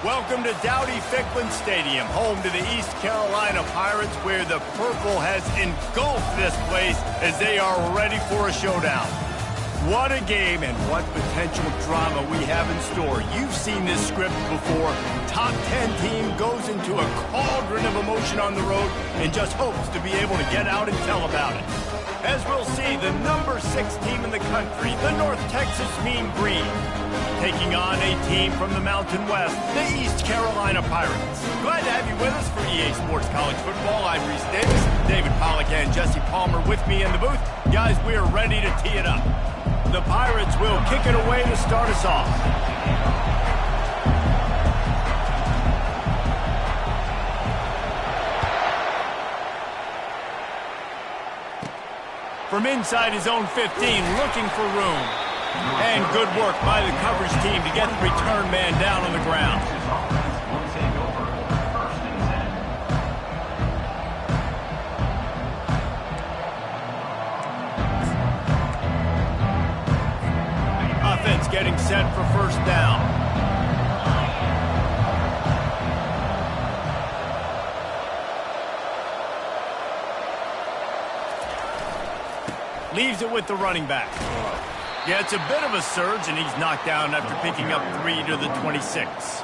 Welcome to Dowdy-Ficklin Stadium, home to the East Carolina Pirates, where the purple has engulfed this place as they are ready for a showdown. What a game and what potential drama we have in store. You've seen this script before. Top 10 team goes into a cauldron of emotion on the road and just hopes to be able to get out and tell about it. As we'll see, the number 6 team in the country, the North Texas Mean Green, taking on a team from the Mountain West, the East Carolina Pirates. Glad to have you with us for EA Sports College Football. I'm Reese Davis, David Pollack and Jesse Palmer with me in the booth. Guys, we are ready to tee it up. The Pirates will kick it away to start us off. From inside his own 15, looking for room. And good work by the coverage team to get the return man down on the ground. Offense getting set for first down. Leaves it with the running back. Yeah, it's a bit of a surge, and he's knocked down after picking up 3 to the 26.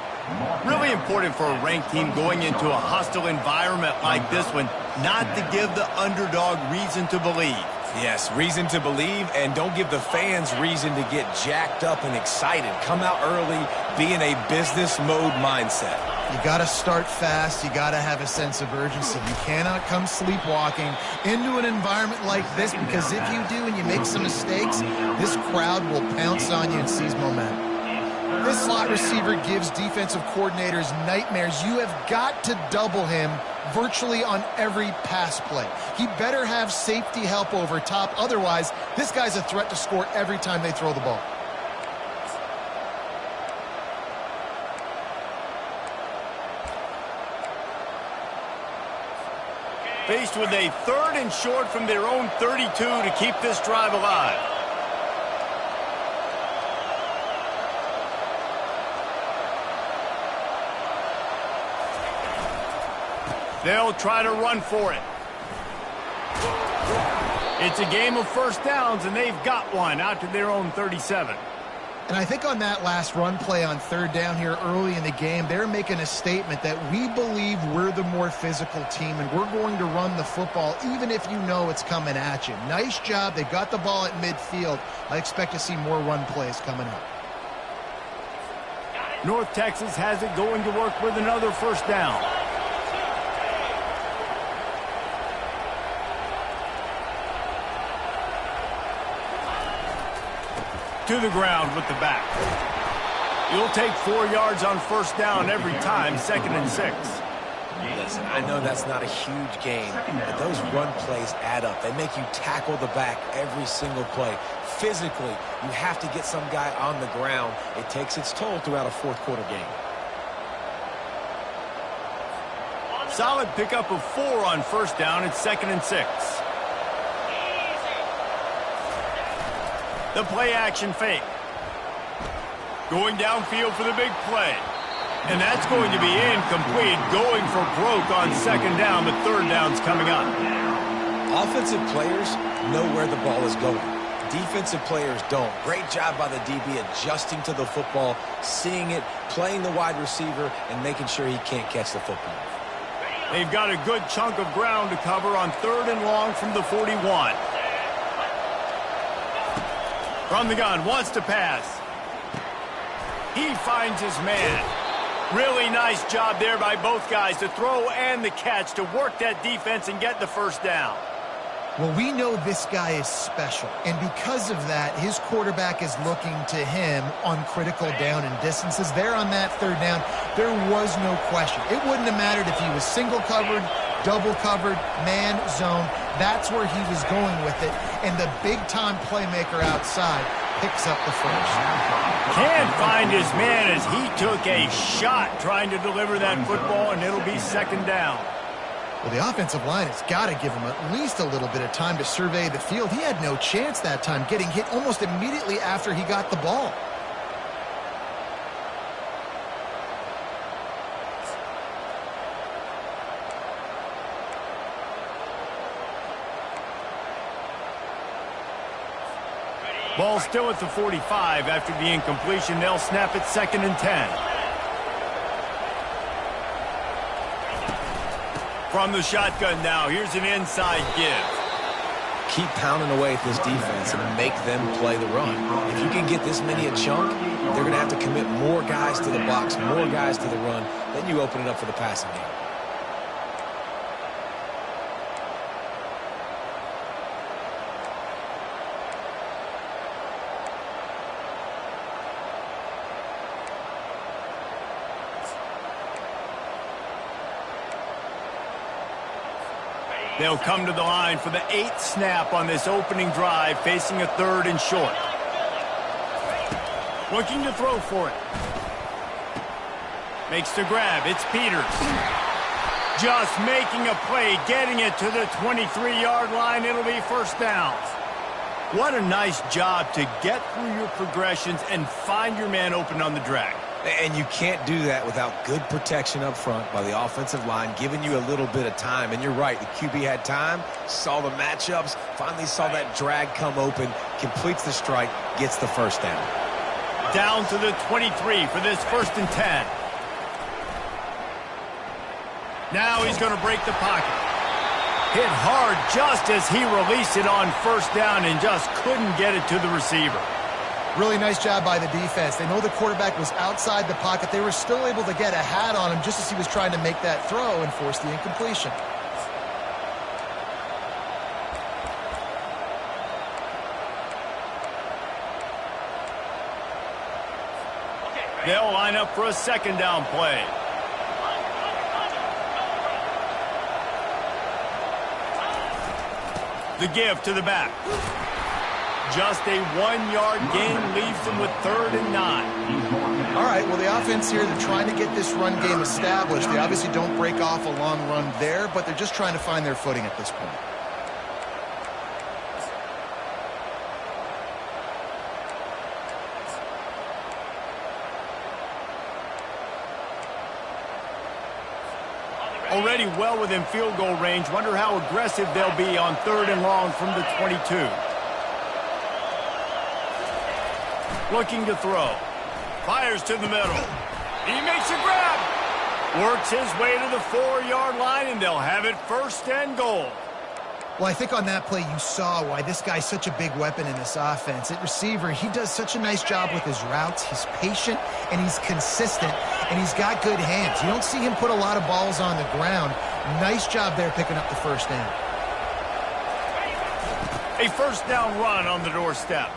Really important for a ranked team going into a hostile environment like this one, not to give the underdog reason to believe. Yes, reason to believe, and don't give the fans reason to get jacked up and excited. Come out early, be in a business mode mindset. You got to start fast. You got to have a sense of urgency. You cannot come sleepwalking into an environment like this, because if you do and you make some mistakes, this crowd will pounce on you and seize momentum. This slot receiver gives defensive coordinators nightmares. You have got to double him virtually on every pass play. He better have safety help over top. Otherwise, this guy's a threat to score every time they throw the ball. Faced with a 3rd and short from their own 32 to keep this drive alive. They'll try to run for it. It's a game of first downs, and they've got one out to their own 37. And I think on that last run play on 3rd down here early in the game, they're making a statement that we believe we're the more physical team, and we're going to run the football even if you know it's coming at you. Nice job. They got the ball at midfield. I expect to see more run plays coming up. North Texas has it going to work with another first down. To the ground with the back. You'll take 4 yards on first down every time, 2nd and 6. Listen, I know that's not a huge gain, but those run plays add up. They make you tackle the back every single play. Physically, you have to get some guy on the ground. It takes its toll throughout a 4th quarter game. Solid pickup of 4 on first down. It's 2nd and 6. The play-action fake. Going downfield for the big play. And that's going to be incomplete. Going for broke on 2nd down, but 3rd down's coming up. Offensive players know where the ball is going. Defensive players don't. Great job by the DB adjusting to the football, seeing it, playing the wide receiver, and making sure he can't catch the football. They've got a good chunk of ground to cover on 3rd and long from the 41. From the gun, wants to pass. He finds his man. Really nice job there by both guys to throw and the catch to work that defense and get the first down. Well, we know this guy is special, and because of that, his quarterback is looking to him on critical down and distances. There on that 3rd down, there was no question. It wouldn't have mattered if he was single covered, double covered, man, zone. That's where he was going with it, and the big-time playmaker outside picks up the first. Can't find his man as he took a shot trying to deliver that football, and it'll be 2nd down. Well, the offensive line has got to give him at least a little bit of time to survey the field. He had no chance that time, getting hit almost immediately after he got the ball. Ball still at the 45 after the incompletion. They'll snap it 2nd and 10. From the shotgun now, here's an inside give. Keep pounding away at this defense and make them play the run. If you can get this many a chunk, they're going to have to commit more guys to the box, more guys to the run. Then you open it up for the passing game. They'll come to the line for the 8th snap on this opening drive, facing a 3rd and short. Looking to throw for it. Makes the grab. It's Peters. Just making a play, getting it to the 23-yard line. It'll be 1st down. What a nice job to get through your progressions and find your man open on the drag. And you can't do that without good protection up front by the offensive line, giving you a little bit of time. And you're right, the QB had time, saw the matchups, finally saw that drag come open, completes the strike, gets the 1st down. Down to the 23 for this 1st and 10. Now he's going to break the pocket. Hit hard just as he released it on 1st down and just couldn't get it to the receiver. Really nice job by the defense. They know the quarterback was outside the pocket. They were still able to get a hat on him just as he was trying to make that throw and force the incompletion. They'll line up for a 2nd down play. The give to the back. Just a 1-yard gain leaves them with 3rd and 9. All right, well, the offense here, they're trying to get this run game established. They obviously don't break off a long run there, but they're just trying to find their footing at this point. Already well within field goal range. Wonder how aggressive they'll be on 3rd and long from the 22. Looking to throw. Fires to the middle. He makes a grab. Works his way to the 4-yard line, and they'll have it 1st and goal. Well, I think on that play you saw why this guy's such a big weapon in this offense. At receiver, he does such a nice job with his routes. He's patient, and he's consistent, and he's got good hands. You don't see him put a lot of balls on the ground. Nice job there picking up the 1st down. A 1st down run on the doorstep.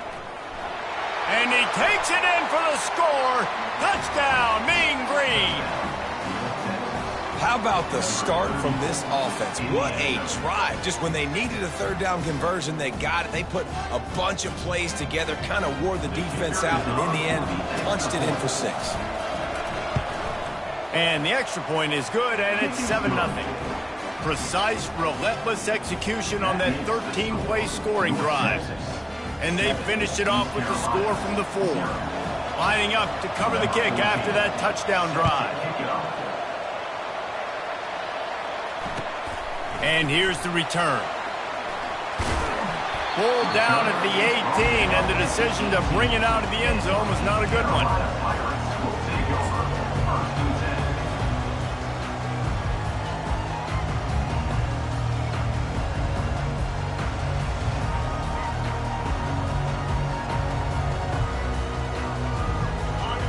And he takes it in for the score. Touchdown, Mean Green. How about the start from this offense? What a drive. Just when they needed a 3rd down conversion, they got it. They put a bunch of plays together, kind of wore the defense out, and in the end, punched it in for 6. And the extra point is good, and it's 7-0. Precise, relentless execution on that 13-play scoring drive. And they finished it off with the score from the 4. Lining up to cover the kick after that touchdown drive. And here's the return. Pulled down at the 18, and the decision to bring it out of the end zone was not a good one.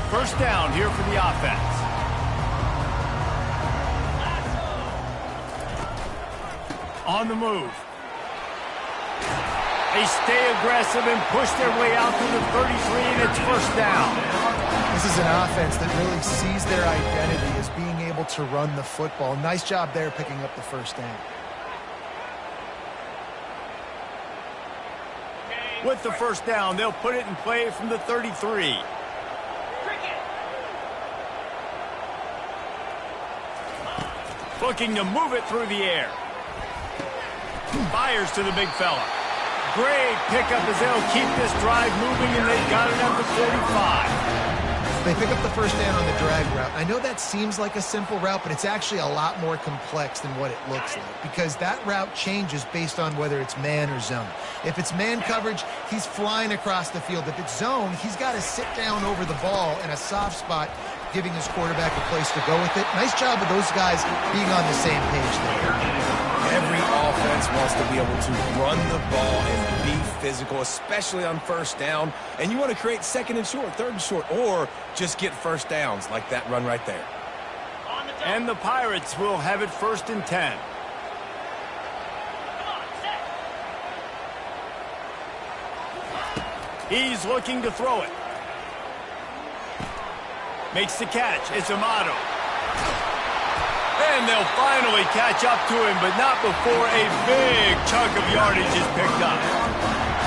First down here for the offense. On the move. They stay aggressive and push their way out to the 33, and it's 1st down. This is an offense that really sees their identity as being able to run the football. Nice job there picking up the 1st down. With the 1st down, they'll put it in play from the 33. Looking to move it through the air. Fires to the big fella. Great pickup as they'll keep this drive moving, and they've got it at the 45. They pick up the first down on the drag route. I know that seems like a simple route, but it's actually a lot more complex than what it looks like, because that route changes based on whether it's man or zone. If it's man coverage, he's flying across the field. If it's zone, he's got to sit down over the ball in a soft spot, giving his quarterback a place to go with it. Nice job of those guys being on the same page there. Every offense wants to be able to run the ball and be physical, especially on first down. And you want to create second and short, third and short, or just get first downs like that run right there. And the Pirates will have it 1st and 10. He's looking to throw it. Makes the catch. It's Amato. And they'll finally catch up to him, but not before a big chunk of yardage is picked up.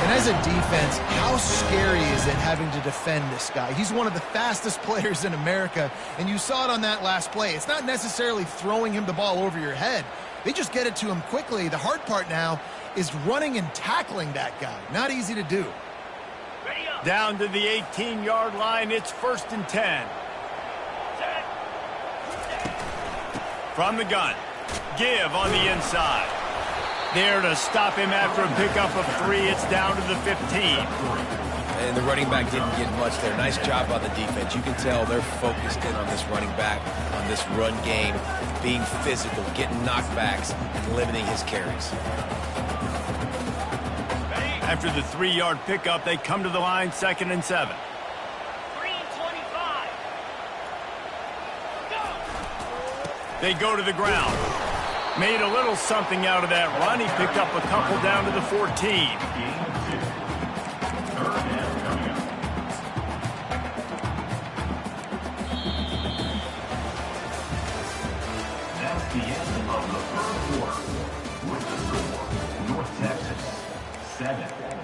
And as a defense, how scary is it having to defend this guy? He's one of the fastest players in America, and you saw it on that last play. It's not necessarily throwing him the ball over your head. They just get it to him quickly. The hard part now is running and tackling that guy. Not easy to do. Down to the 18-yard line, it's 1st and 10. From the gun, give on the inside. There to stop him after a pickup of 3. It's down to the 15. And the running back didn't get much there. Nice job on the defense. You can tell they're focused in on this running back, on this run game, being physical, getting knockbacks, and limiting his carries. After the 3-yard pickup, they come to the line, 2nd and 7. They go to the ground. Made a little something out of that run. He picked up a couple down to the 14. That's the end of the first quarter. With the score, North Texas 7,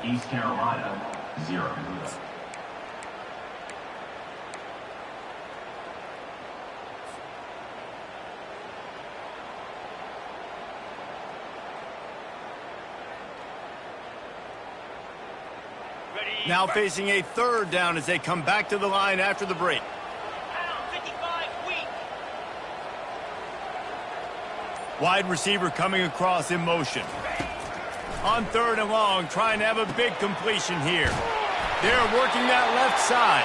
East Carolina 0. Now facing a 3rd down as they come back to the line after the break. Wide receiver coming across in motion. On 3rd and long, trying to have a big completion here. They're working that left side.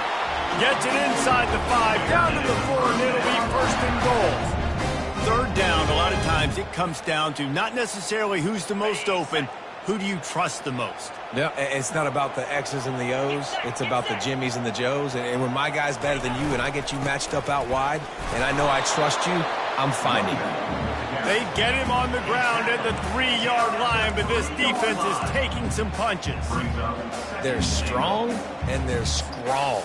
Gets it inside the 5, down to the 4, and it'll be 1st and goal. 3rd down, a lot of times it comes down to not necessarily who's the most open, who do you trust the most? No, it's not about the X's and the O's. It's about the Jimmys and the Joes. And when my guy's better than you and I get you matched up out wide, and I know I trust you, I'm finding him. They get him on the ground at the 3-yard line, but this defense is taking some punches. They're strong and they're strong.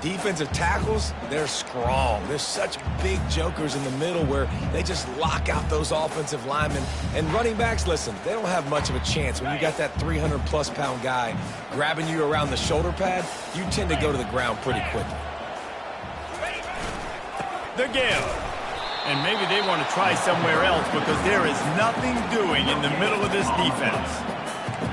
Defensive tackles, they're strong. There's such big jokers in the middle where they just lock out those offensive linemen. And running backs, listen, they don't have much of a chance. When you got that 300-plus pound guy grabbing you around the shoulder pad, you tend to go to the ground pretty quickly. The give. And maybe they want to try somewhere else because there is nothing doing in the middle of this defense.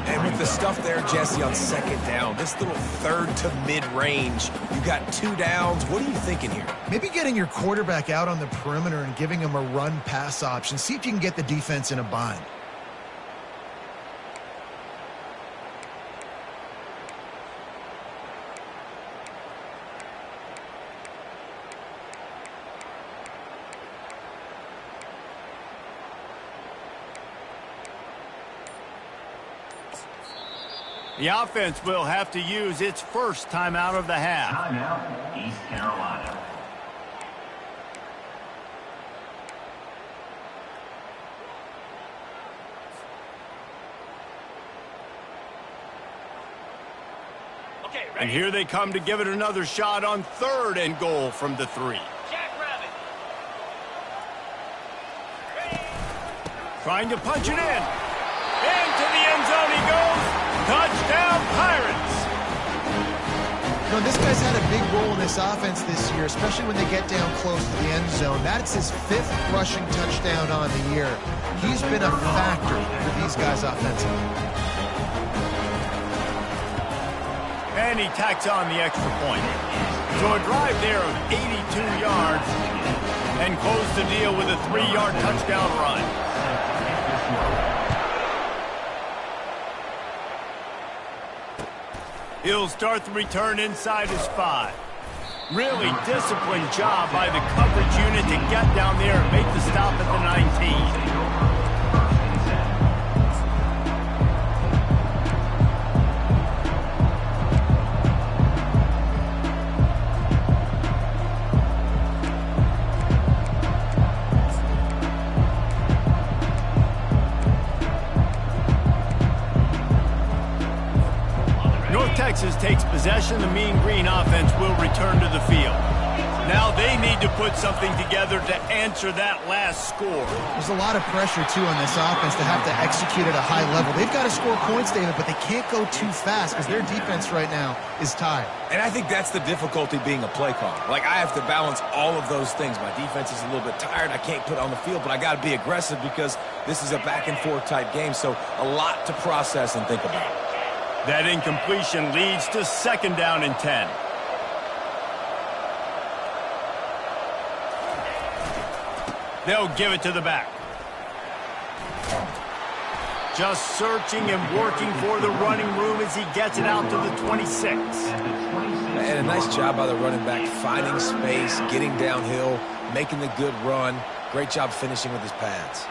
And with the stuff there, Jesse, on 2nd down, this little 3rd to mid-range, you got 2 downs. What are you thinking here? Maybe getting your quarterback out on the perimeter and giving him a run-pass option. See if you can get the defense in a bind. The offense will have to use its first timeout of the half. Timeout, East Carolina. And here they come to give it another shot on 3rd and goal from the 3. Trying to punch it in. Into the end zone he goes. Touchdown, Pirates! You know, this guy's had a big role in this offense this year, especially when they get down close to the end zone. That's his 5th rushing touchdown on the year. He's been a factor for these guys offensively. And he tacks on the extra point. So a drive there of 82 yards and close the deal with a 3-yard touchdown run. He'll start the return inside his 5. Really disciplined job by the coverage unit to get down there and make the stop at the 19. Texas takes possession. The Mean Green offense will return to the field. Now they need to put something together to answer that last score. There's a lot of pressure, too, on this offense to have to execute at a high level. They've got to score points, David, but they can't go too fast because their defense right now is tired. And I think that's the difficulty being a play caller. Like, I have to balance all of those things. My defense is a little bit tired. I can't put it on the field, but I got to be aggressive because this is a back-and-forth type game, so a lot to process and think about. That incompletion leads to 2nd down and 10. They'll give it to the back. Just searching and working for the running room as he gets it out to the 26. And a nice job by the running back, finding space, getting downhill, making the good run. Great job finishing with his pads.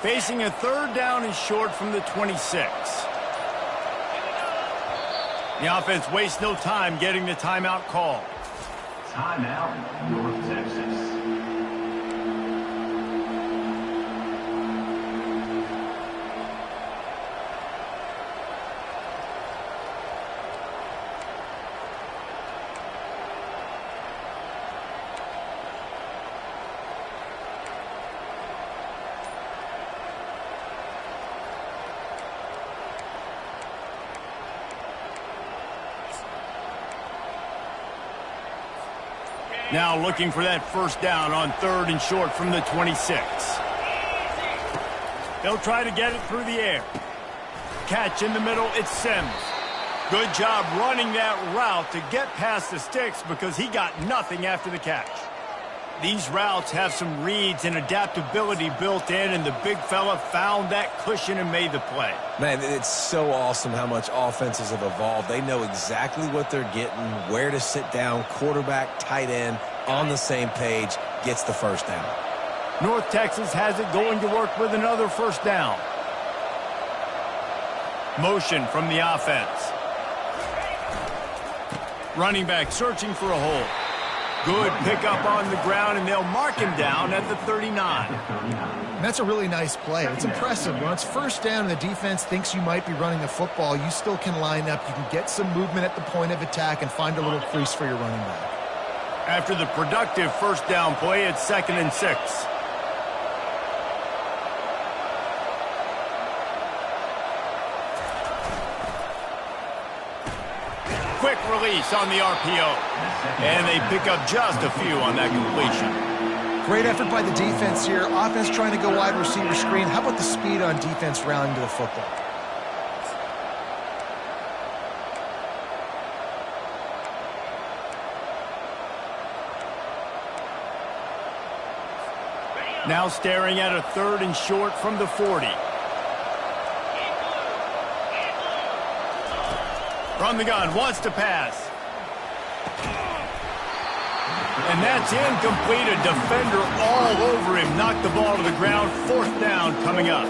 Facing a 3rd down and short from the 26. The offense wastes no time getting the timeout call. Timeout, North Texas. Now looking for that 1st down on 3rd and short from the 26. They'll try to get it through the air. Catch in the middle, it's Sims. Good job running that route to get past the sticks because he got nothing after the catch. These routes have some reads and adaptability built in, and the big fella found that cushion and made the play. Man, it's so awesome how much offenses have evolved. They know exactly what they're getting, where to sit down, quarterback, tight end, on the same page, gets the 1st down. North Texas has it going to work with another 1st down. Motion from the offense. Running back searching for a hole. Good pickup on the ground, and they'll mark him down at the 39. And that's a really nice play. It's impressive. When it's 1st down and the defense thinks you might be running the football, you still can line up. You can get some movement at the point of attack and find a little crease for your running back. After the productive 1st down play, it's 2nd and 6. Quick release on the RPO. And they pick up just a few on that completion. Great effort by the defense here. Offense trying to go wide receiver screen. How about the speed on defense rallying to the football? Now staring at a 3rd and short from the 40. From the gun, wants to pass. And that's incomplete. A defender all over him. Knocked the ball to the ground. 4th down coming up.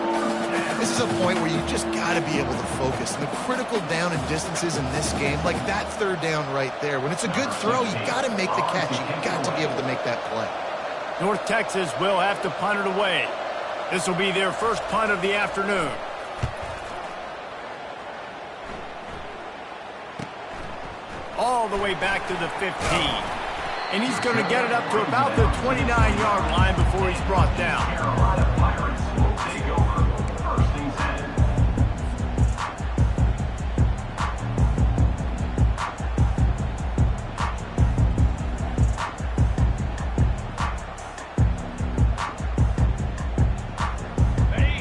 This is a point where you just got to be able to focus. And the critical down and distances in this game, like that 3rd down right there. When it's a good throw, you got to make the catch. You got to be able to make that play. North Texas will have to punt it away. This will be their 1st punt of the afternoon. All the way back to the 15. And he's going to get it up to about the 29-yard line before he's brought down. Carolina Pirates will take over. First and 10.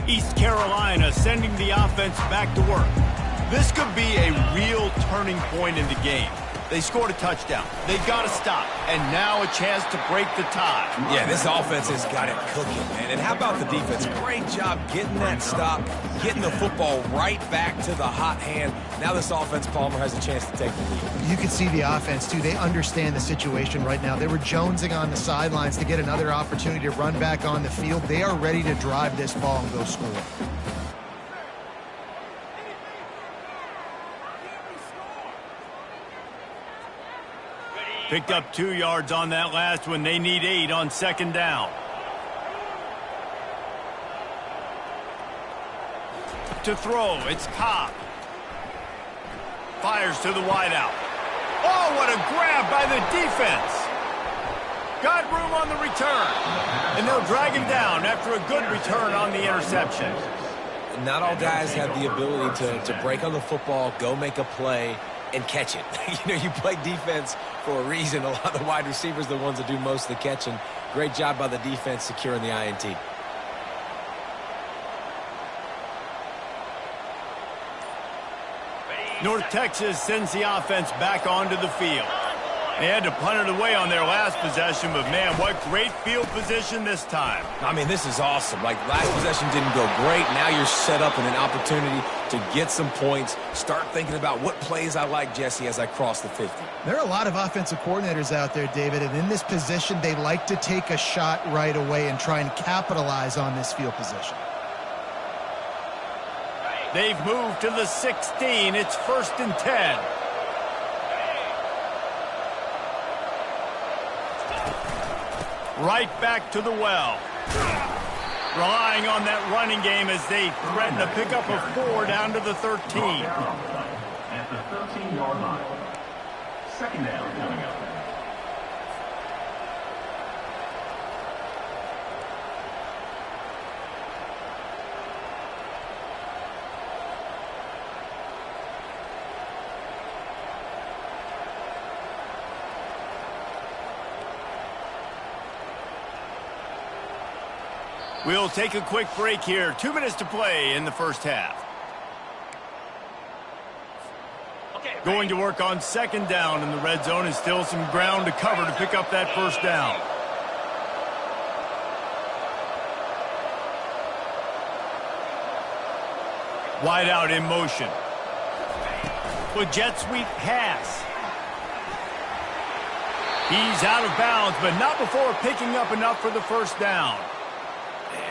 East Carolina sending the offense back to work. This could be a real turning point in the game. They scored a touchdown. They got to stop. And now a chance to break the tie. Yeah, this offense has got it cooking, man. And how about the defense? Great job getting that stop, getting the football right back to the hot hand. Now this offense, Palmer, has a chance to take the lead. You can see the offense, too. They understand the situation right now. They were jonesing on the sidelines to get another opportunity to run back on the field. They are ready to drive this ball and go score. Picked up 2 yards on that last one. They need 8 on second down. To throw, it's Cobb. Fires to the wideout. Oh, what a grab by the defense. Got room on the return. And they'll drag him down after a good return on the interception. Not all guys have the ability to break on the football, go make a play, and catch it. You play defense for a reason. A lot of the wide receivers are the ones that do most of the catching. Great job by the defense securing the INT. North Texas sends the offense back onto the field. They had to punt it away on their last possession, but man, what great field position this time. I mean, this is awesome. Like, last possession didn't go great. Now you're set up in an opportunity to get some points. Start thinking about what plays I like, Jesse, as I cross the 50. There are a lot of offensive coordinators out there, David, and in this position, they like to take a shot right away and try and capitalize on this field position. They've moved to the 16. It's 1st and 10. Right back to the well. Relying on that running game as they threaten to pick up a 4 down to the 13. At the 13-yard line. Second down coming up. We'll take a quick break here. 2 minutes to play in the first half. Going to work on second down in the red zone, and still some ground to cover to pick up that first down. Wide out in motion. With jet sweep pass. He's out of bounds, but not before picking up enough for the first down.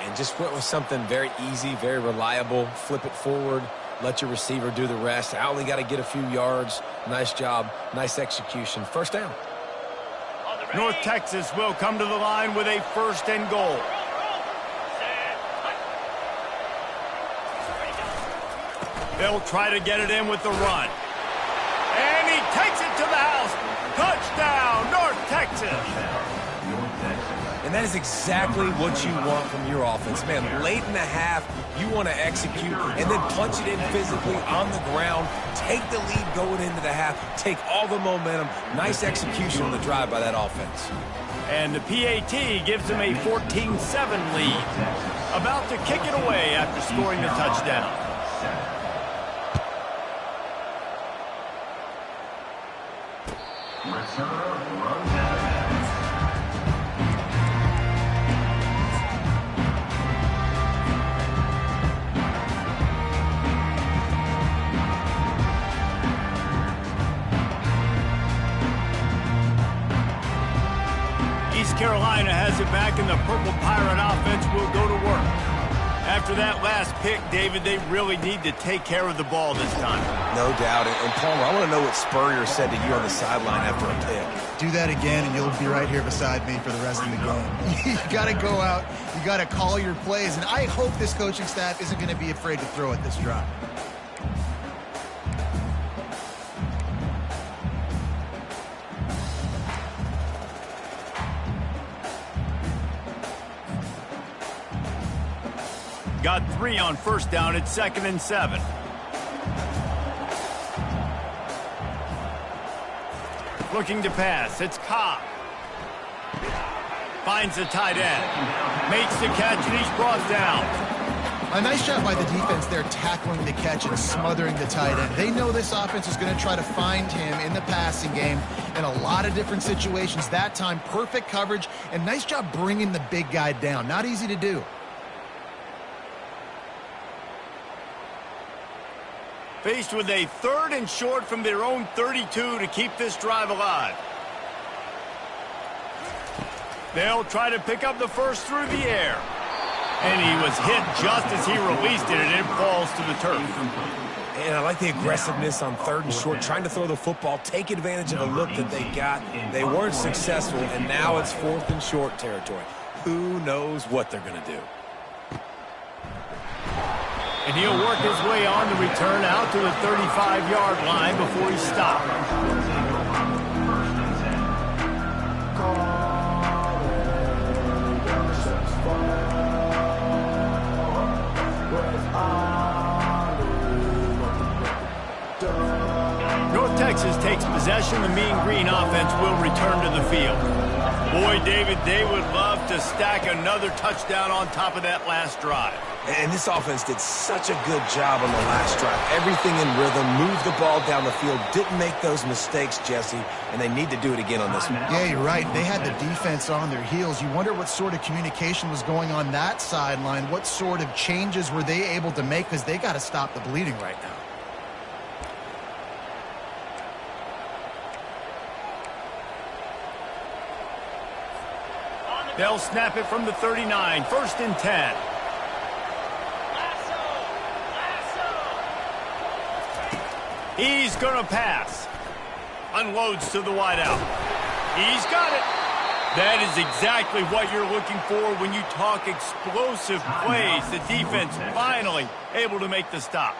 And just went with something very easy, very reliable. Flip it forward, let your receiver do the rest. I only got to get a few yards. Nice job, nice execution. First down. North Texas will come to the line with a 1st and goal. They'll try to get it in with the run. And he takes it to the house. Touchdown, North Texas. And that is exactly what you want from your offense. Man, late in the half, you want to execute and then punch it in physically on the ground. Take the lead going into the half. Take all the momentum. Nice execution on the drive by that offense. And the PAT gives them a 14-7 lead. About to kick it away after scoring the touchdown. Return runs out of bounds. East Carolina has it back, and the Purple Pirate offense will go to work. After that last pick, David, they really need to take care of the ball this time. No doubt. And Palmer, I want to know what Spurrier said to you on the sideline after a pick. Do that again, and you'll be right here beside me for the rest of the game. You got to go out. You got to call your plays, and I hope this coaching staff isn't going to be afraid to throw at this drive. got 3 on first down at 2nd and 7. Looking to pass. It's Cobb. Finds the tight end. Makes the catch, and he's brought down. A nice job by the defense there, tackling the catch and smothering the tight end. They know this offense is going to try to find him in the passing game in a lot of different situations. That time, perfect coverage, and nice job bringing the big guy down. Not easy to do. Faced with a 3rd and short from their own 32 to keep this drive alive. They'll try to pick up the first through the air. And he was hit just as he released it, and it falls to the turf. And I like the aggressiveness on 3rd and short, trying to throw the football, take advantage of a look that they got. They weren't successful, and now it's 4th and short territory. Who knows what they're going to do? And he'll work his way on the return out to the 35-yard line before he stopped. Texas takes possession. The Mean Green offense will return to the field. Boy, David, they would love to stack another touchdown on top of that last drive. And this offense did such a good job on the last drive. Everything in rhythm, moved the ball down the field, didn't make those mistakes, Jesse, and they need to do it again on this one. Yeah, you're right. They had the defense on their heels. You wonder what sort of communication was going on that sideline. What sort of changes were they able to make, because they got to stop the bleeding right now. They'll snap it from the 39, 1st and 10. He's going to pass. Unloads to the wideout. He's got it. That is exactly what you're looking for when you talk explosive plays. The defense finally able to make the stop.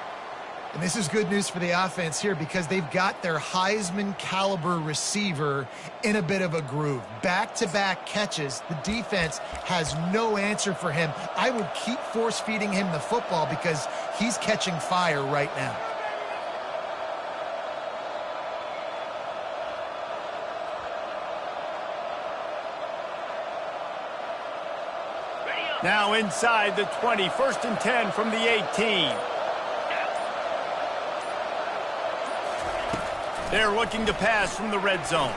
And this is good news for the offense here, because they've got their Heisman-caliber receiver in a bit of a groove. Back-to-back catches. The defense has no answer for him. I would keep force-feeding him the football because he's catching fire right now. Now inside the 20, 1st and 10 from the 18. They're looking to pass from the red zone.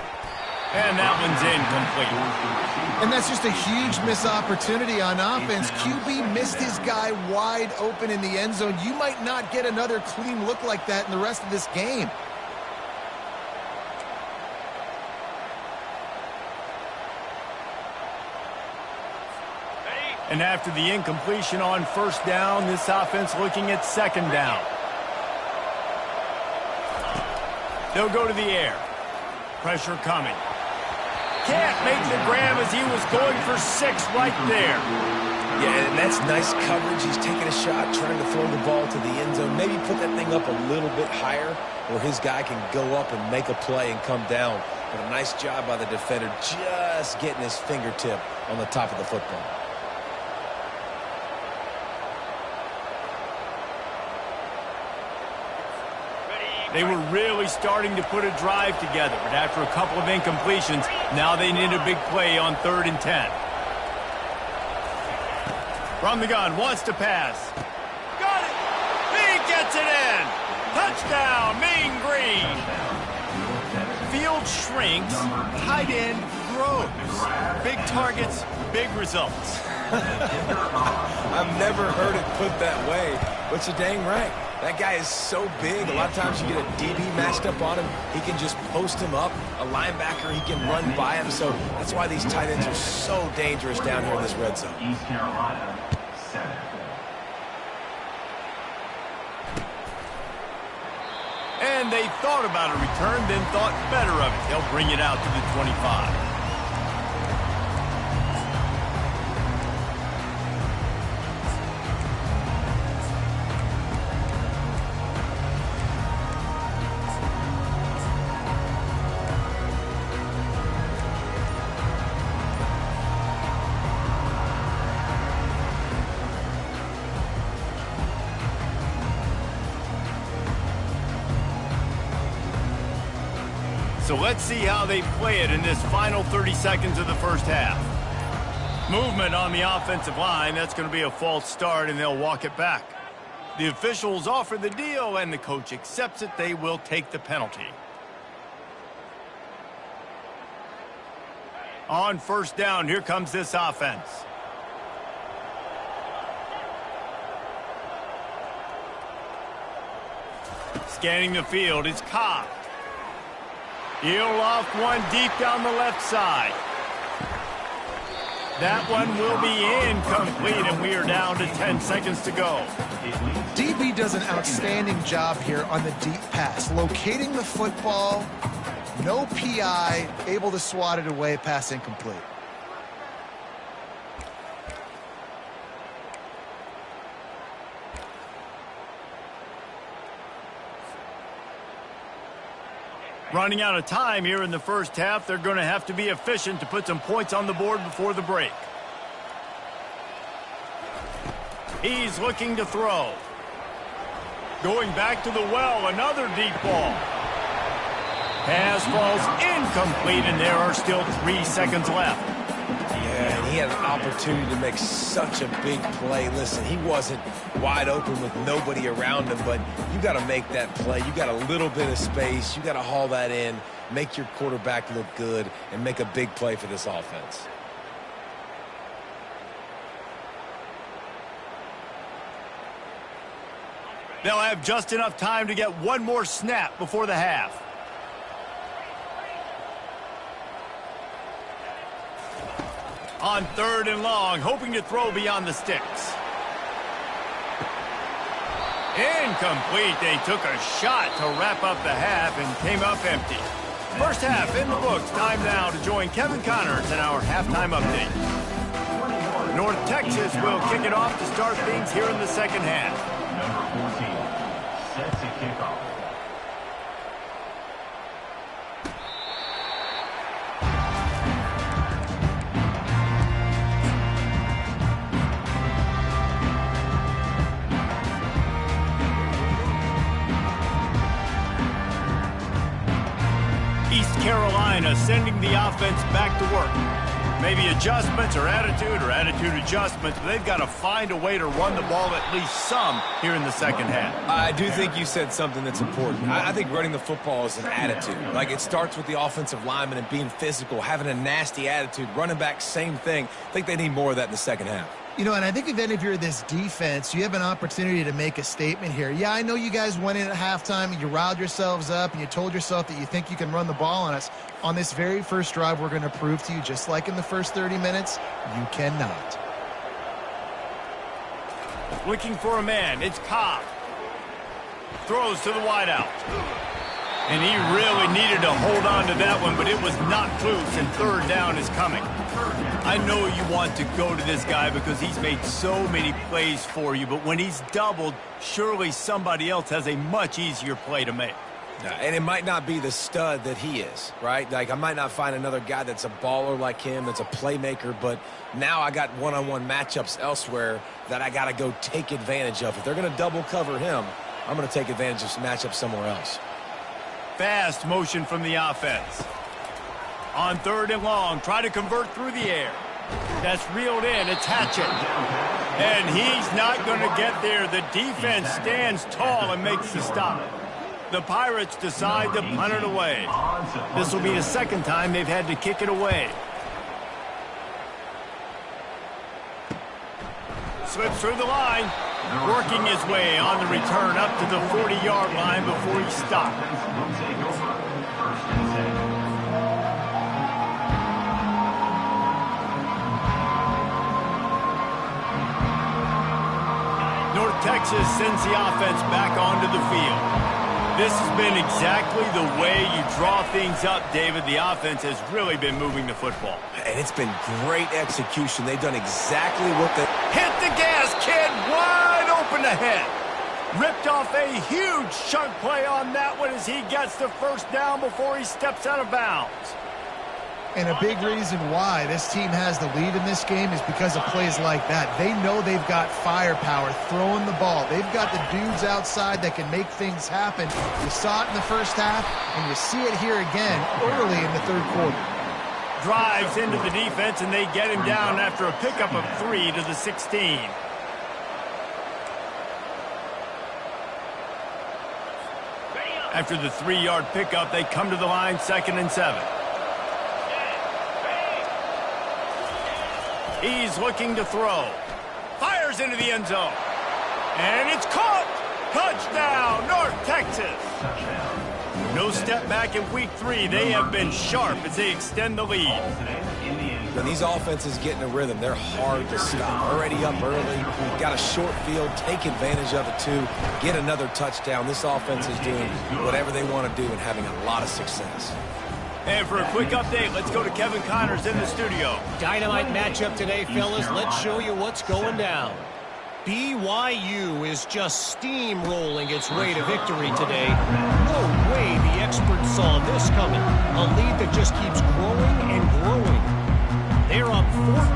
And that one's incomplete. And that's just a huge missed opportunity on offense. QB missed his guy wide open in the end zone. You might not get another clean look like that in the rest of this game. And after the incompletion on 1st down, this offense looking at 2nd down. They'll go to the air. Pressure coming. Can't make the grab as he was going for 6 right there. Yeah, and that's nice coverage. He's taking a shot, trying to throw the ball to the end zone. Maybe put that thing up a little bit higher where his guy can go up and make a play and come down. But a nice job by the defender just getting his fingertip on the top of the football. They were really starting to put a drive together, but after a couple of incompletions, now they need a big play on 3rd and 10. From the gun, wants to pass. Got it! He gets it in! Touchdown, Mean Green! Field shrinks, tight end grows. Big targets, big results. I've never heard it put that way, but you're dang right. That guy is so big. A lot of times you get a DB matched up on him. He can just post him up. A linebacker, he can run by him. So that's why these tight ends are so dangerous down here in this red zone. East Carolina, 7. And they thought about a return, then thought better of it. They'll bring it out to the 25. So let's see how they play it in this final 30 seconds of the first half. Movement on the offensive line. That's going to be a false start, and they'll walk it back. The officials offer the deal, and the coach accepts it. They will take the penalty. On first down, here comes this offense. Scanning the field, it's Cobb. He'll off one deep down the left side. That one will be incomplete, and we are down to 10 seconds to go. DB does an outstanding job here on the deep pass, locating the football, no PI, able to swat it away, pass incomplete. Running out of time here in the first half. They're going to have to be efficient to put some points on the board before the break. He's looking to throw. Going back to the well, another deep ball. Pass falls incomplete, and there are still 3 seconds left. Yeah, and he had an opportunity to make such a big play. Listen, he wasn't wide open with nobody around him, but you got to make that play. You got a little bit of space. You got to haul that in, make your quarterback look good, and make a big play for this offense. They'll have just enough time to get one more snap before the half. On third and long, hoping to throw beyond the sticks. Incomplete. They took a shot to wrap up the half and came up empty. First half in the books. Time now to join Kevin Connors in our halftime update. North Texas will kick it off to start things here in the second half. Number 14 sets a kickoff. Carolina sending the offense back to work. Maybe adjustments or attitude adjustments, but they've got to find a way to run the ball at least some here in the second half. I do think you said something that's important. I think running the football is an attitude. Like, it starts with the offensive lineman and being physical, having a nasty attitude. Running back, same thing. I think they need more of that in the second half. You know, and I think then if you're this defense, you have an opportunity to make a statement here. Yeah, I know you guys went in at halftime and you riled yourselves up and you told yourself that you think you can run the ball on us. On this very first drive, we're going to prove to you, just like in the first 30 minutes, you cannot. Looking for a man. It's Cobb. Throws to the wideout. And he really needed to hold on to that one, but it was knocked loose, and third down is coming. I know you want to go to this guy because he's made so many plays for you, but when he's doubled, surely somebody else has a much easier play to make. And it might not be the stud that he is, right? Like, I might not find another guy that's a baller like him, that's a playmaker, but now I got one-on-one matchups elsewhere that I got to go take advantage of. If they're going to double cover him, I'm going to take advantage of some matchups somewhere else. Fast motion from the offense. On third and long, try to convert through the air. That's reeled in. It's Hatchett. And he's not going to get there. The defense stands tall and makes the stop. The Pirates decide to punt it away. This will be the second time they've had to kick it away. Slips through the line. Working his way on the return up to the 40-yard line before he stopped. North Texas sends the offense back onto the field. This has been exactly the way you draw things up, David. The offense has really been moving the football. And it's been great execution. They've done exactly what they... Hit the gas, kid! Wide open ahead. Ripped off a huge chunk play on that one as he gets the first down before he steps out of bounds. And a big reason why this team has the lead in this game is because of plays like that. They know they've got firepower throwing the ball. They've got the dudes outside that can make things happen. You saw it in the first half, and you see it here again early in the third quarter. Drives into the defense, and they get him down after a pickup of 3 to the 16. After the 3-yard pickup, they come to the line, 2nd and 7. He's looking to throw. Fires into the end zone. And it's caught! Touchdown, North Texas! No step back in week 3. They have been sharp as they extend the lead. When these offenses get in a rhythm, they're hard to stop. Already up early, got a short field, take advantage of it too, get another touchdown. This offense is doing whatever they want to do and having a lot of success. And for a quick update, let's go to Kevin Connors in the studio. Dynamite matchup today, fellas. Let's show you what's going down. BYU is just steamrolling its way to victory today. No way the experts saw this coming. A lead that just keeps growing and growing. They're up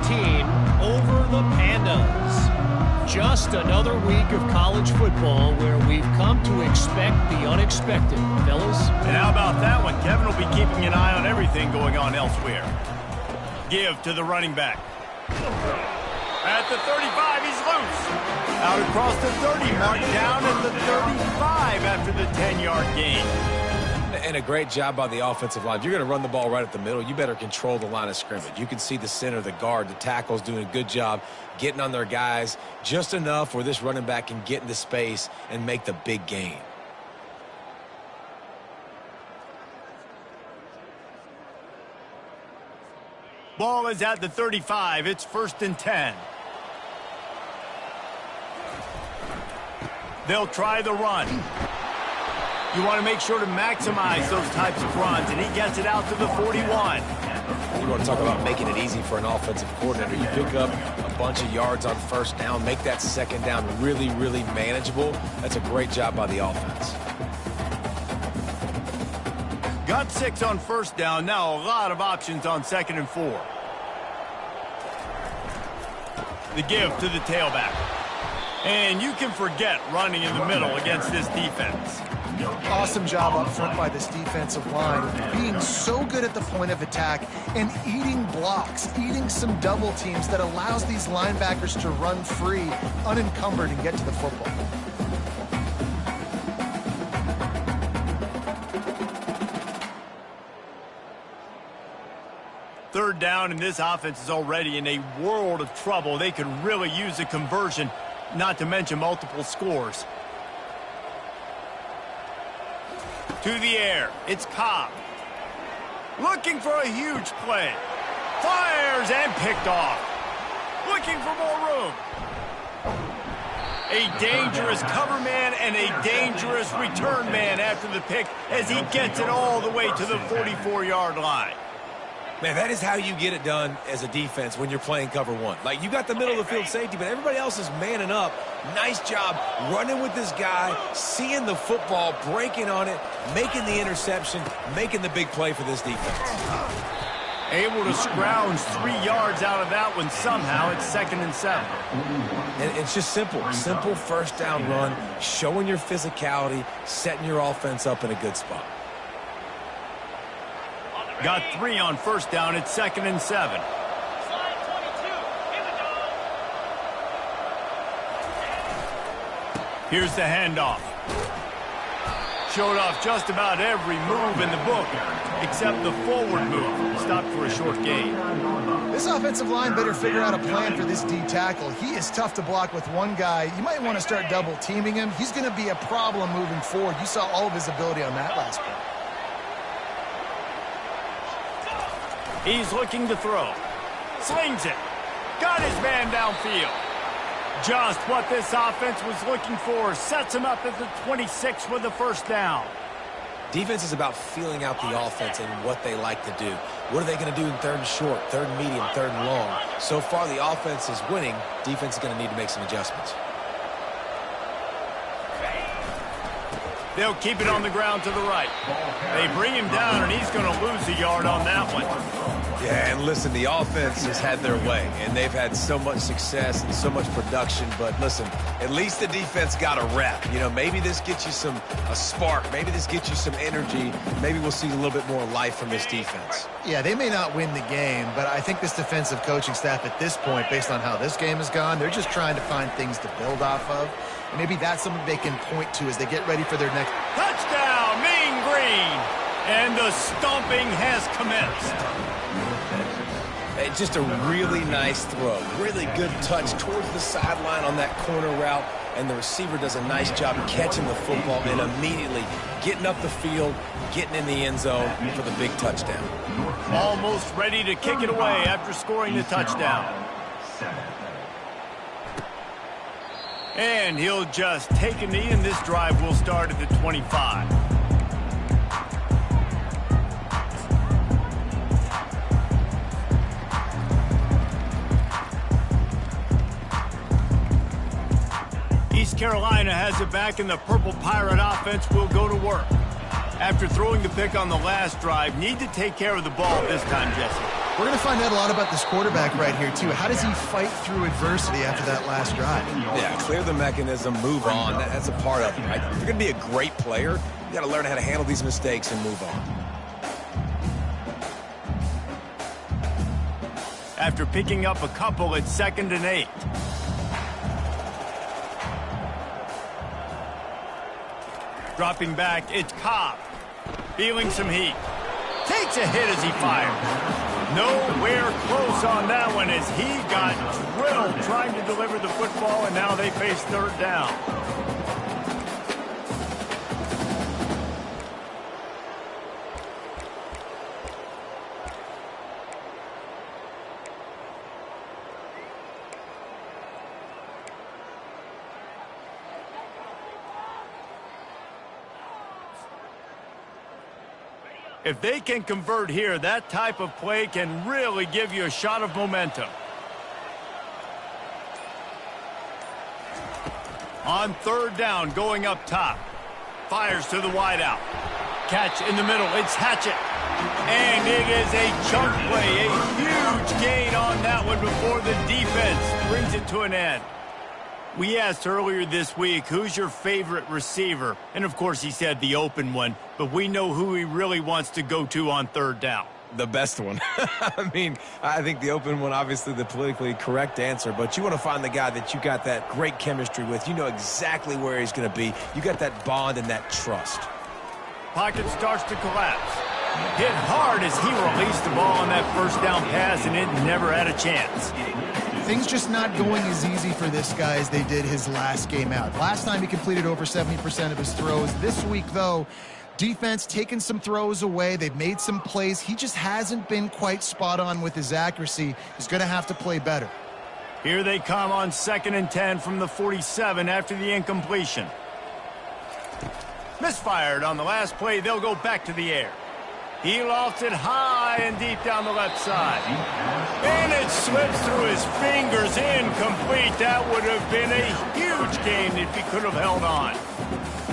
14 over the Pandas. Just another week of college football where we've come to expect the unexpected, fellas. And how about that one? Kevin will be keeping an eye on everything going on elsewhere. Give to the running back. At the 35, he's loose. Out across the 30, marked down at the 35 after the 10-yard gain. And a great job by the offensive line. If you're going to run the ball right at the middle, you better control the line of scrimmage. You can see the center, the guard, the tackles doing a good job getting on their guys just enough where this running back can get into space and make the big gain. Ball is at the 35. It's 1st and 10. They'll try the run. You want to make sure to maximize those types of runs, and he gets it out to the 41. You want to talk about making it easy for an offensive coordinator. You pick up a bunch of yards on 1st down, make that 2nd down really, really manageable. That's a great job by the offense. Got 6 on 1st down. Now a lot of options on 2nd and 4. The give to the tailback. And you can forget running in the middle against this defense. Awesome job up front by this defensive line, being so good at the point of attack and eating blocks, eating some double teams that allows these linebackers to run free, unencumbered, and get to the football. Third down, and this offense is already in a world of trouble. They could really use a conversion, not to mention multiple scores. To the air, it's Cobb. Looking for a huge play. Fires and picked off. Looking for more room. A dangerous cover man and a dangerous return man after the pick as he gets it all the way to the 44-yard line. Man, that is how you get it done as a defense when you're playing cover one. Like, you got the middle of the field safety, but everybody else is manning up. Nice job running with this guy, seeing the football, breaking on it, making the interception, making the big play for this defense. Able to scrounge 3 yards out of that one somehow. It's 2nd and 7. And it's just simple. Simple 1st down run, showing your physicality, setting your offense up in a good spot. Got 3 on 1st down. It's 2nd and 7. Here's the handoff. Showed off just about every move in the book, except the forward move. Stopped for a short gain. This offensive line better figure out a plan for this D tackle. He is tough to block with one guy. You might want to start double teaming him. He's going to be a problem moving forward. You saw all of his ability on that last play. He's looking to throw. Slings it. Got his man downfield. Just what this offense was looking for. Sets him up at the 26 with the 1st down. Defense is about feeling out the offense and what they like to do. What are they going to do in 3rd and short, 3rd and medium, 3rd and long? So far, the offense is winning. Defense is going to need to make some adjustments. They'll keep it on the ground to the right. They bring him down, and he's going to lose a yard on that one. Yeah, and listen, the offense has had their way, and they've had so much success and so much production. But listen, at least the defense got a rep. You know, maybe this gets you a spark. Maybe this gets you some energy. Maybe we'll see a little bit more life from this defense. Yeah, they may not win the game, but I think this defensive coaching staff at this point, based on how this game has gone, they're just trying to find things to build off of. And maybe that's something they can point to as they get ready for their next touchdown, Mean Green! And the stomping has commenced. Just a really nice throw. Really good touch towards the sideline on that corner route. And the receiver does a nice job catching the football and immediately getting up the field, getting in the end zone for the big touchdown. Almost ready to kick it away after scoring the touchdown. And he'll just take a knee, and this drive will start at the 25. East Carolina has it back, and the Purple Pirate offense will go to work. After throwing the pick on the last drive, need to take care of the ball this time, Jesse. We're going to find out a lot about this quarterback right here, too. How does he fight through adversity after that last drive? Yeah, clear the mechanism, move on. That's a part of it, right? If you're going to be a great player, you got to learn how to handle these mistakes and move on. After picking up a couple, it's 2nd and 8. Dropping back, it's Cobb. Feeling some heat. Takes a hit as he fires. Nowhere close on that one as he got drilled trying to deliver the football, and now they face 3rd down. If they can convert here, that type of play can really give you a shot of momentum. On 3rd down, going up top. Fires to the wideout. Catch in the middle. It's Hatchett. And it is a chunk play. A huge gain on that one before the defense brings it to an end. We asked earlier this week, who's your favorite receiver? And, of course, he said the open one. But we know who he really wants to go to on 3rd down. The best one. I mean, I think the open one, obviously the politically correct answer. But you want to find the guy that you got that great chemistry with. You know exactly where he's going to be. You got that bond and that trust. Pocket starts to collapse. Hit hard as he released the ball on that 1st down pass, and it never had a chance. Things just not going as easy for this guy as they did his last game out. Last time he completed over 70% of his throws. This week, though, defense taking some throws away. They've made some plays. He just hasn't been quite spot on with his accuracy. He's going to have to play better. Here they come on 2nd and 10 from the 47 after the incompletion. Misfired on the last play. They'll go back to the air. He lofts it high and deep down the left side. And it slips through his fingers, incomplete. That would have been a huge gain if he could have held on.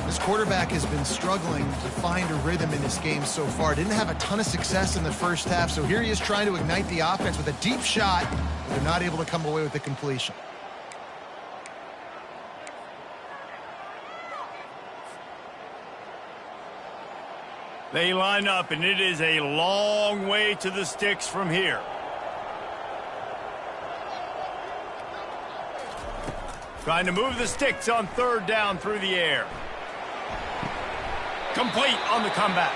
This quarterback has been struggling to find a rhythm in this game so far. Didn't have a ton of success in the first half, so here he is trying to ignite the offense with a deep shot, but they're not able to come away with the completion. They line up, and it is a long way to the sticks from here. Trying to move the sticks on 3rd down through the air. Complete on the comeback.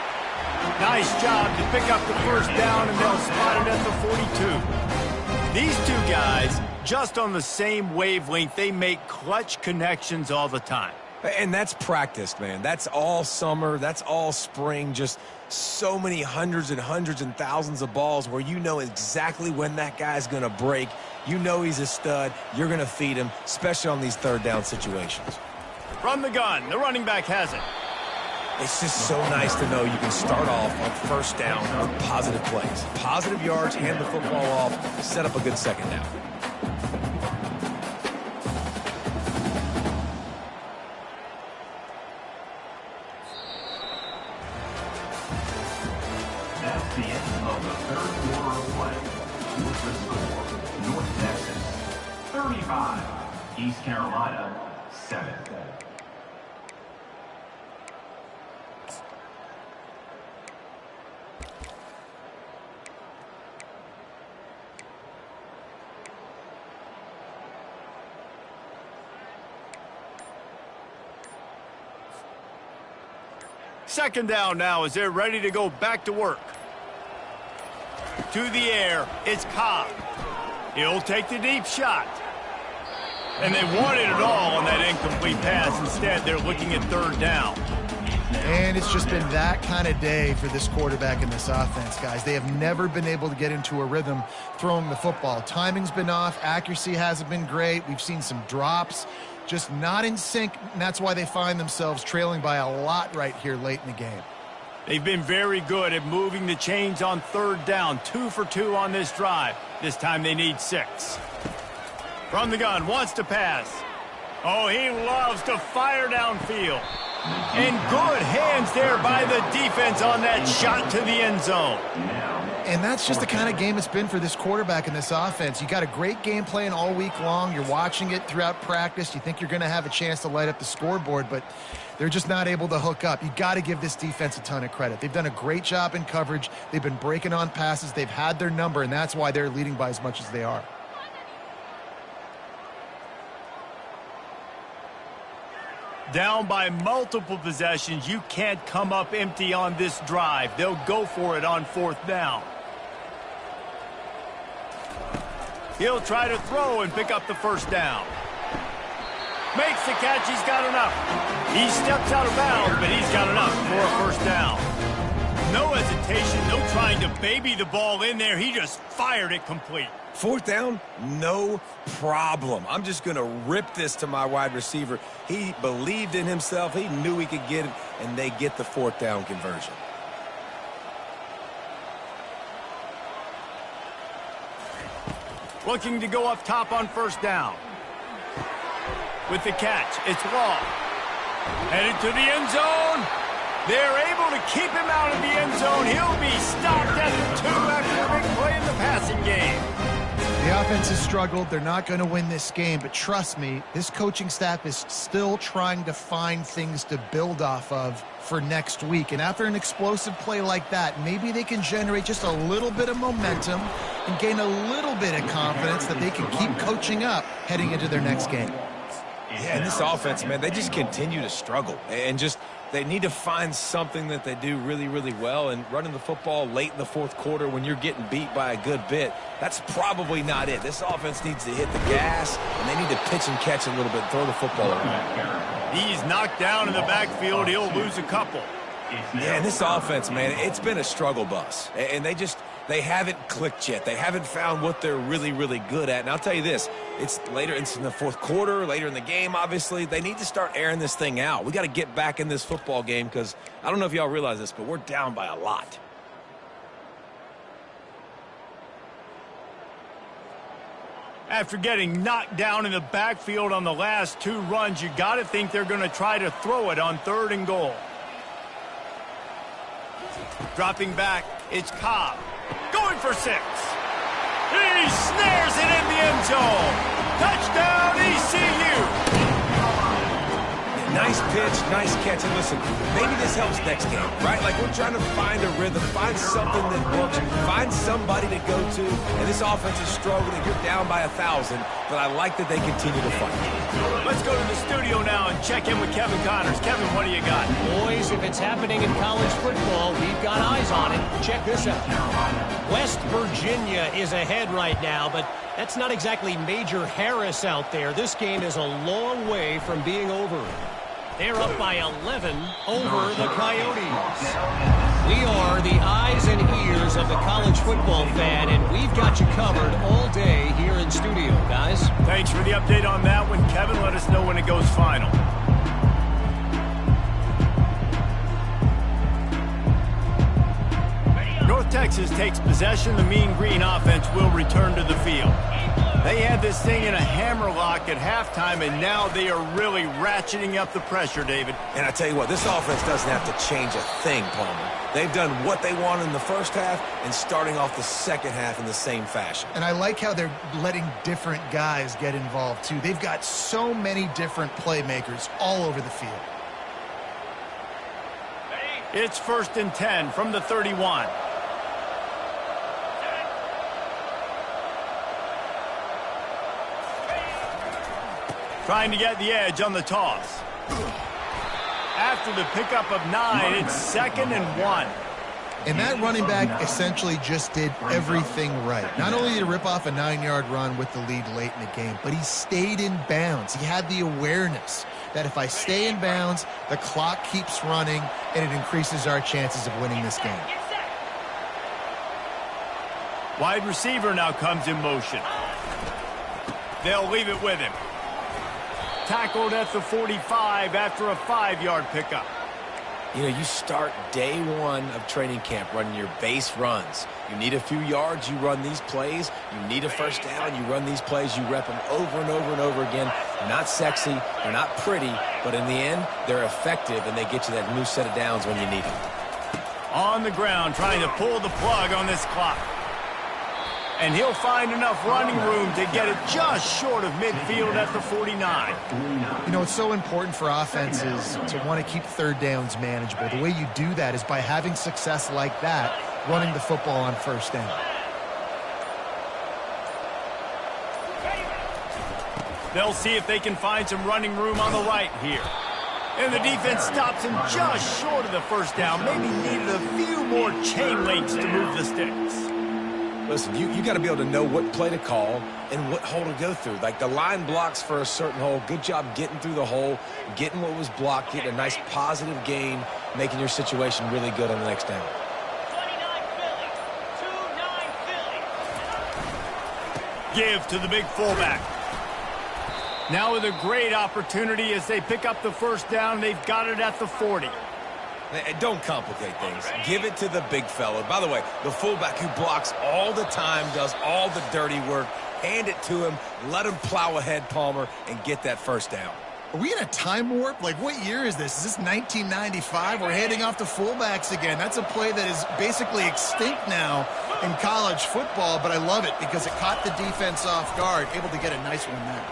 Nice job to pick up the 1st down, and they'll spot it at the 42. These two guys, just on the same wavelength, they make clutch connections all the time. And that's practice, man. That's all summer. That's all spring. Just so many hundreds and thousands of balls where you know exactly when that guy's going to break. You know he's a stud. You're going to feed him, especially on these 3rd down situations. From the gun, the running back has it. It's just so nice to know you can start off on 1st down with positive plays. Positive yards, hand the football off, set up a good 2nd down. That's the end of the third quarter of play. With the score, North Texas 35, East Carolina 7. Second down now as they're ready to go back to work. To the air, it's Cobb. He'll take the deep shot. And they wanted it all on that incomplete pass. Instead, they're looking at third down. And it's just been that kind of day for this quarterback in this offense, guys. They have never been able to get into a rhythm throwing the football. Timing's been off. Accuracy hasn't been great. We've seen some drops. Just not in sync, and that's why they find themselves trailing by a lot right here late in the game. They've been very good at moving the chains on third down. 2 for 2 on this drive. This time they need 6. From the gun, wants to pass. Oh, he loves to fire downfield. And good hands there by the defense on that shot to the end zone. And that's just the kind of game it's been for this quarterback in this offense. You got a great game plan all week long. You're watching it throughout practice. You think you're going to have a chance to light up the scoreboard, but they're just not able to hook up. You got to give this defense a ton of credit. They've done a great job in coverage. They've been breaking on passes. They've had their number, and that's why they're leading by as much as they are. Down by multiple possessions, you can't come up empty on this drive. They'll go for it on fourth down. He'll try to throw and pick up the first down. Makes the catch. He's got enough. He steps out of bounds, but he's got enough for a first down. No hesitation, no trying to baby the ball in there. He just fired it complete. Fourth down, no problem. I'm just going to rip this to my wide receiver. He believed in himself. He knew he could get it, and they get the fourth down conversion. Looking to go up top on first down. With the catch, it's Law. Headed to the end zone. They're able to keep him out of the end zone. He'll be stopped at the 2 after a big play in the passing game. The offense has struggled. They're not going to win this game, but trust me, this coaching staff is still trying to find things to build off of for next week. And after an explosive play like that, maybe they can generate just a little bit of momentum and gain a little bit of confidence that they can keep coaching up heading into their next game. Yeah, and this offense, man, they just continue to struggle. And just they need to find something that they do really, really well. And running the football late in the fourth quarter when you're getting beat by a good bit, that's probably not it. This offense needs to hit the gas, and they need to pitch and catch a little bit and throw the football around. He's knocked down in the backfield. He'll lose a couple. Yeah, and this offense, man, it's been a struggle bus. And they haven't clicked yet. They haven't found what they're really, really good at. And I'll tell you this, it's in the fourth quarter, later in the game, obviously. They need to start airing this thing out. We got to get back in this football game because I don't know if y'all realize this, but we're down by a lot. After getting knocked down in the backfield on the last 2 runs, you got to think they're going to try to throw it on 3rd and goal. Dropping back, it's Cobb. Going for 6. He snares it in the end zone. Touchdown, ECU. Nice pitch, nice catch. And listen, maybe this helps next game, right? Like we're trying to find a rhythm, find something that works, find somebody to go to. And this offense is struggling. You're down by 1,000, but I like that they continue to fight. Let's go to the studio now and check in with Kevin Connors. Kevin, what do you got? Boys, if it's happening in college football, we've got eyes on it. Check this out. West Virginia is ahead right now, but that's not exactly Major Harris out there. This game is a long way from being over. They're up by 11 over the Coyotes. We are the eyes and ears of the college football fan, and we've got you covered all day here in studio, guys. Thanks for the update on that one, Kevin. Let us know when it goes final. North Texas takes possession. The Mean Green offense will return to the field. They had this thing in a hammerlock at halftime, and now they are really ratcheting up the pressure, David. And I tell you what, this offense doesn't have to change a thing, Palmer. They've done what they wanted in the first half and starting off the second half in the same fashion. And I like how they're letting different guys get involved, too. They've got so many different playmakers all over the field. It's 1st and 10 from the 31. Trying to get the edge on the toss. After the pickup of 9, it's 2nd and 1. And that running back essentially just did everything right. Not only did he rip off a 9-yard run with the lead late in the game, but he stayed in bounds. He had the awareness that if I stay in bounds, the clock keeps running, and it increases our chances of winning this game. Wide receiver now comes in motion. They'll leave it with him. Tackled at the 45 after a 5-yard pickup. You know, you start day one of training camp running your base runs. You need a few yards, you run these plays. You need a first down, you run these plays. You rep them over and over and over again. They're not sexy, they're not pretty, but in the end, they're effective, and they get you that new set of downs when you need them. On the ground, trying to pull the plug on this clock. And he'll find enough running room to get it just short of midfield at the 49. You know, it's so important for offenses to want to keep third downs manageable. The way you do that is by having success like that, running the football on first down. They'll see if they can find some running room on the right here. And the defense stops him just short of the first down. Maybe needed a few more chain links to move the sticks. Listen, you got to be able to know what play to call and what hole to go through. Like the line blocks for a certain hole. Good job getting through the hole, getting what was blocked, getting a nice positive gain, making your situation really good on the next down. 29 Philly. Give to the big fullback. Now with a great opportunity as they pick up the first down. They've got it at the 40. Don't complicate things. Give it to the big fella. By the way, the fullback who blocks all the time, does all the dirty work. Hand it to him. Let him plow ahead, Palmer, and get that first down. Are we in a time warp? Like, what year is this? Is this 1995? We're handing off to fullbacks again. That's a play that is basically extinct now in college football, but I love it because it caught the defense off guard, able to get a nice one there.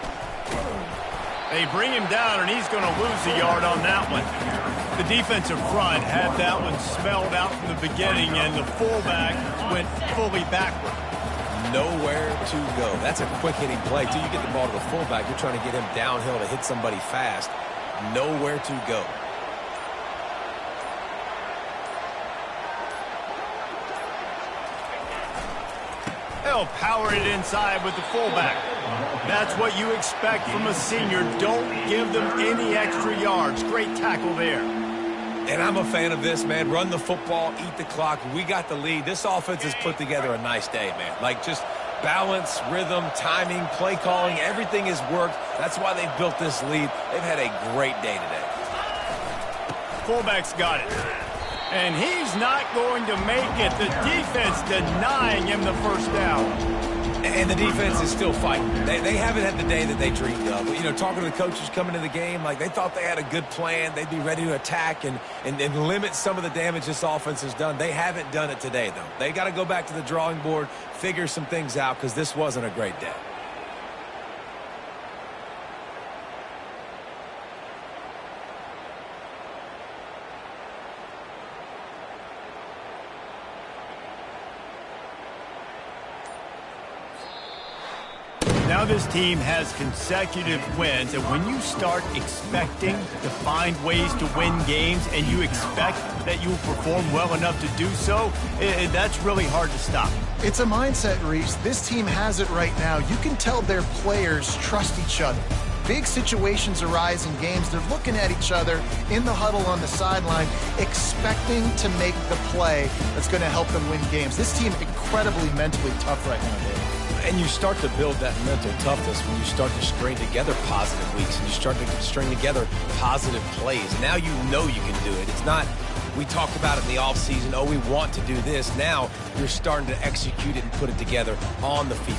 They bring him down, and he's going to lose a yard on that one. The defensive front had that one smelled out from the beginning, and the fullback went fully backward. Nowhere to go. That's a quick-hitting play. Till you get the ball to the fullback, you're trying to get him downhill to hit somebody fast. Nowhere to go. They'll power it inside with the fullback. That's what you expect from a senior. Don't give them any extra yards. Great tackle there. And I'm a fan of this, man. Run the football, eat the clock. We got the lead. This offense has put together a nice day, man. Like, just balance, rhythm, timing, play calling, everything has worked. That's why they've built this lead. They've had a great day today. Fullback's got it. And he's not going to make it. The defense denying him the first down. And the defense is still fighting. They haven't had the day that they dreamed of. But, you know, talking to the coaches coming to the game, like they thought they had a good plan. They'd be ready to attack and limit some of the damage this offense has done. They haven't done it today, though. They got to go back to the drawing board, figure some things out, because this wasn't a great day. Now this team has consecutive wins, and when you start expecting to find ways to win games and you expect that you will perform well enough to do so, that's really hard to stop. It's a mindset, Reese. This team has it right now. You can tell their players trust each other. Big situations arise in games. They're looking at each other in the huddle on the sideline, expecting to make the play that's going to help them win games. This team incredibly mentally tough right now, Dave. And you start to build that mental toughness when you start to string together positive weeks and you start to string together positive plays. Now you know you can do it. It's not, we talked about it in the offseason, oh, we want to do this. Now you're starting to execute it and put it together on the field.